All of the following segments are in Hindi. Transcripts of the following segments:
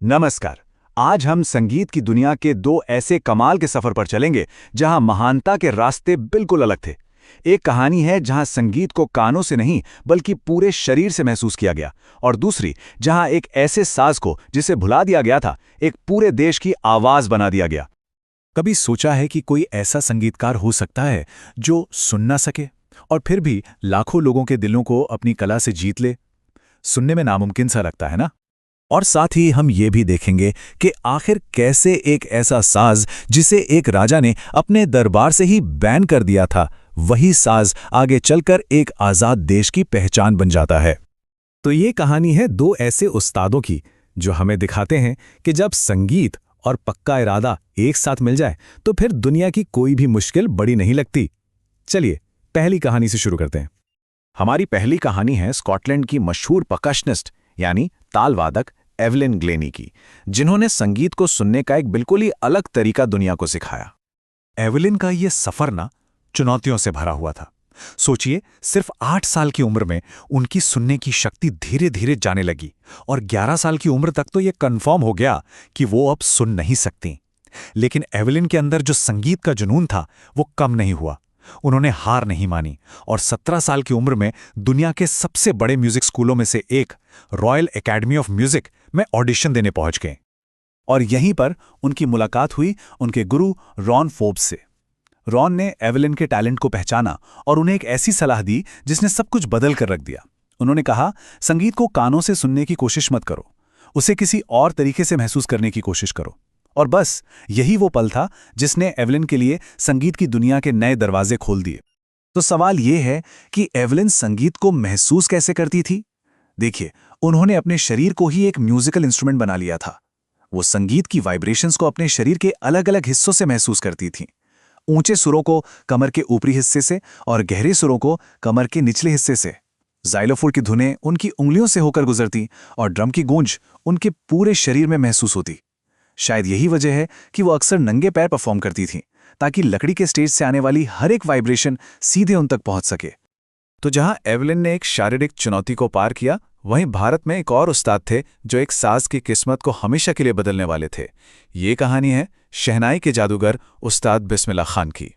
नमस्कार। आज हम संगीत की दुनिया के दो ऐसे कमाल के सफर पर चलेंगे जहां महानता के रास्ते बिल्कुल अलग थे। एक कहानी है जहां संगीत को कानों से नहीं बल्कि पूरे शरीर से महसूस किया गया, और दूसरी जहां एक ऐसे साज को जिसे भुला दिया गया था एक पूरे देश की आवाज बना दिया गया। कभी सोचा है कि कोई ऐसा संगीतकार हो सकता है जो सुन ना सके और फिर भी लाखों लोगों के दिलों को अपनी कला से जीत ले? सुनने में नामुमकिन सा लगता है ना? और साथ ही हम ये भी देखेंगे कि आखिर कैसे एक ऐसा साज जिसे एक राजा ने अपने दरबार से ही बैन कर दिया था, वही साज आगे चलकर एक आजाद देश की पहचान बन जाता है। तो ये कहानी है दो ऐसे उस्तादों की जो हमें दिखाते हैं कि जब संगीत और पक्का इरादा एक साथ मिल जाए तो फिर दुनिया की कोई भी मुश्किल बड़ी नहीं लगती। चलिए पहली कहानी से शुरू करते हैं। हमारी पहली कहानी है स्कॉटलैंड की मशहूर परकशनिस्ट यानी तालवादक एवलिन ग्लेनी की, जिन्होंने संगीत को सुनने का एक बिल्कुल ही अलग तरीका दुनिया को सिखाया। एवलिन का ये सफर ना चुनौतियों से भरा हुआ था। सोचिए, सिर्फ 8 साल की उम्र में उनकी सुनने की शक्ति धीरे धीरे जाने लगी और 11 साल की उम्र तक तो ये कन्फर्म हो गया कि वो अब सुन नहीं सकती। लेकिन एवलिन के अंदर जो संगीत का जुनून था वो कम नहीं हुआ। उन्होंने हार नहीं मानी और 17 साल की उम्र में दुनिया के सबसे बड़े म्यूजिक स्कूलों में से एक रॉयल एकेडमी ऑफ म्यूजिक में ऑडिशन देने पहुंच गए। और यहीं पर उनकी मुलाकात हुई उनके गुरु रॉन फोर्ब्स से। रॉन ने एवलिन के टैलेंट को पहचाना और उन्हें एक ऐसी सलाह दी जिसने सब कुछ बदल कर रख दिया। उन्होंने कहा, संगीत को कानों से सुनने की कोशिश मत करो, उसे किसी और तरीके से महसूस करने की कोशिश करो। और बस यही वो पल था जिसने एवलिन के लिए संगीत की दुनिया के नए दरवाजे खोल दिए। तो सवाल ये है कि एवलिन संगीत को महसूस कैसे करती थी? देखिए, उन्होंने अपने शरीर को ही एक म्यूजिकल इंस्ट्रूमेंट बना लिया था। वो संगीत की वाइब्रेशंस को अपने शरीर के अलग अलग हिस्सों से महसूस करती थीं। ऊंचे सुरों को कमर के ऊपरी हिस्से से और गहरे सुरों को कमर के निचले हिस्से से। जाइलोफोन की धुनें उनकी उंगलियों से होकर गुजरती और ड्रम की गूंज उनके पूरे शरीर में महसूस होती। शायद यही वजह है कि वो अक्सर नंगे पैर परफॉर्म करती थीं, ताकि लकड़ी के स्टेज से आने वाली हर एक वाइब्रेशन सीधे उन तक पहुंच सके। तो जहां एवलिन ने एक शारीरिक चुनौती को पार किया, वहीं भारत में एक और उस्ताद थे जो एक साज की किस्मत को हमेशा के लिए बदलने वाले थे। ये कहानी है शहनाई के जादूगर उस्ताद बिस्मिल्लाह खान की।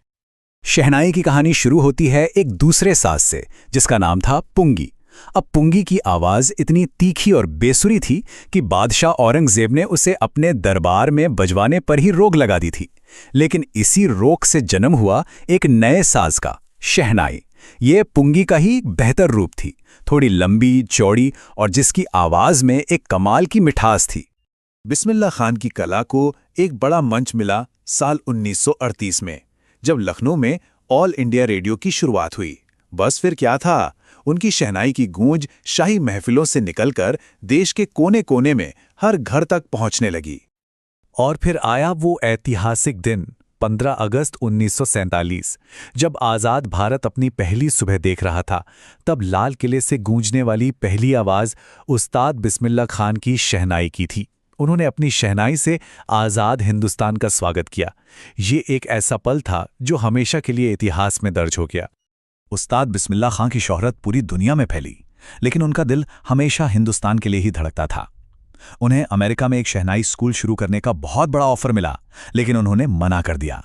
शहनाई की कहानी शुरू होती है एक दूसरे साज से जिसका नाम था पुंगी। अब पुंगी की आवाज इतनी तीखी और बेसुरी थी कि बादशाह औरंगजेब ने उसे अपने दरबार में बजवाने पर ही रोक लगा दी थी। लेकिन इसी रोक से जन्म हुआ एक नए साज का, शहनाई। ये पुंगी का ही बेहतर रूप थी, थोड़ी लंबी चौड़ी और जिसकी आवाज में एक कमाल की मिठास थी। बिस्मिल्लाह खान की कला को एक बड़ा मंच मिला साल 1938 में, जब लखनऊ में ऑल इंडिया रेडियो की शुरुआत हुई। बस फिर क्या था, उनकी शहनाई की गूंज शाही महफिलों से निकलकर देश के कोने कोने में हर घर तक पहुंचने लगी। और फिर आया वो ऐतिहासिक दिन 15 अगस्त 1947, जब आज़ाद भारत अपनी पहली सुबह देख रहा था। तब लाल किले से गूंजने वाली पहली आवाज़ उस्ताद बिस्मिल्लाह खान की शहनाई की थी। उन्होंने अपनी शहनाई से आज़ाद हिंदुस्तान का स्वागत किया। ये एक ऐसा पल था जो हमेशा के लिए इतिहास में दर्ज हो गया। उस्ताद बिस्मिल्लाह खान की शोहरत पूरी दुनिया में फैली, लेकिन उनका दिल हमेशा हिंदुस्तान के लिए ही धड़कता था। उन्हें अमेरिका में एक शहनाई स्कूल शुरू करने का बहुत बड़ा ऑफर मिला, लेकिन उन्होंने मना कर दिया।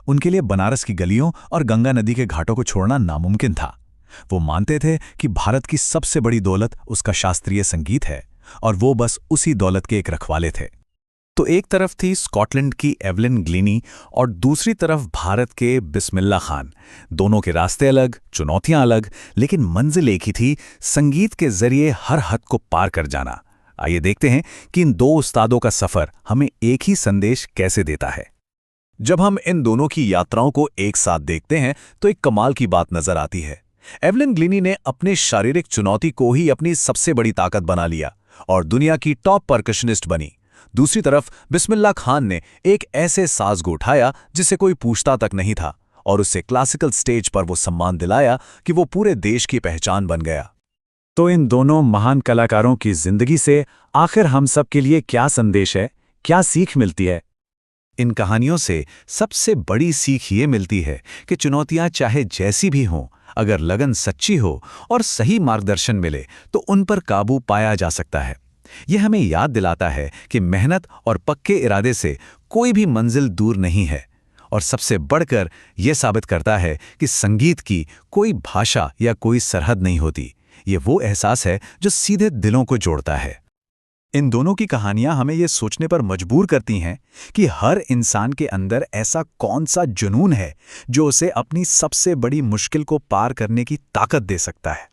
उनके लिए बनारस की गलियों और गंगा नदी के घाटों को छोड़ना नामुमकिन था। वो मानते थे कि भारत की सबसे बड़ी दौलत उसका शास्त्रीय संगीत है और वो बस उसी दौलत के एक रखवाले थे। तो एक तरफ थी स्कॉटलैंड की एवलिन ग्लेनी और दूसरी तरफ भारत के बिस्मिल्लाह खान। दोनों के रास्ते अलग, चुनौतियां अलग, लेकिन मंजिल एक ही थी, संगीत के जरिए हर हद को पार कर जाना। आइए देखते हैं कि इन दो उस्तादों का सफर हमें एक ही संदेश कैसे देता है। जब हम इन दोनों की यात्राओं को एक साथ देखते हैं तो एक कमाल की बात नजर आती है। एवलिन ग्लेनी ने अपने शारीरिक चुनौती को ही अपनी सबसे बड़ी ताकत बना लिया और दुनिया की टॉप परकशनिस्ट बनी। दूसरी तरफ बिस्मिल्लाह खान ने एक ऐसे साज को उठाया जिसे कोई पूछता तक नहीं था और उसे क्लासिकल स्टेज पर वो सम्मान दिलाया कि वो पूरे देश की पहचान बन गया। तो इन दोनों महान कलाकारों की जिंदगी से आखिर हम सब के लिए क्या संदेश है, क्या सीख मिलती है? इन कहानियों से सबसे बड़ी सीख ये मिलती है कि चुनौतियां चाहे जैसी भी हों, अगर लगन सच्ची हो और सही मार्गदर्शन मिले तो उन पर काबू पाया जा सकता है। ये हमें याद दिलाता है कि मेहनत और पक्के इरादे से कोई भी मंजिल दूर नहीं है, और सबसे बढ़कर यह साबित करता है कि संगीत की कोई भाषा या कोई सरहद नहीं होती। ये वो एहसास है जो सीधे दिलों को जोड़ता है। इन दोनों की कहानियां हमें ये सोचने पर मजबूर करती हैं कि हर इंसान के अंदर ऐसा कौन सा जुनून है जो उसे अपनी सबसे बड़ी मुश्किल को पार करने की ताकत दे सकता है।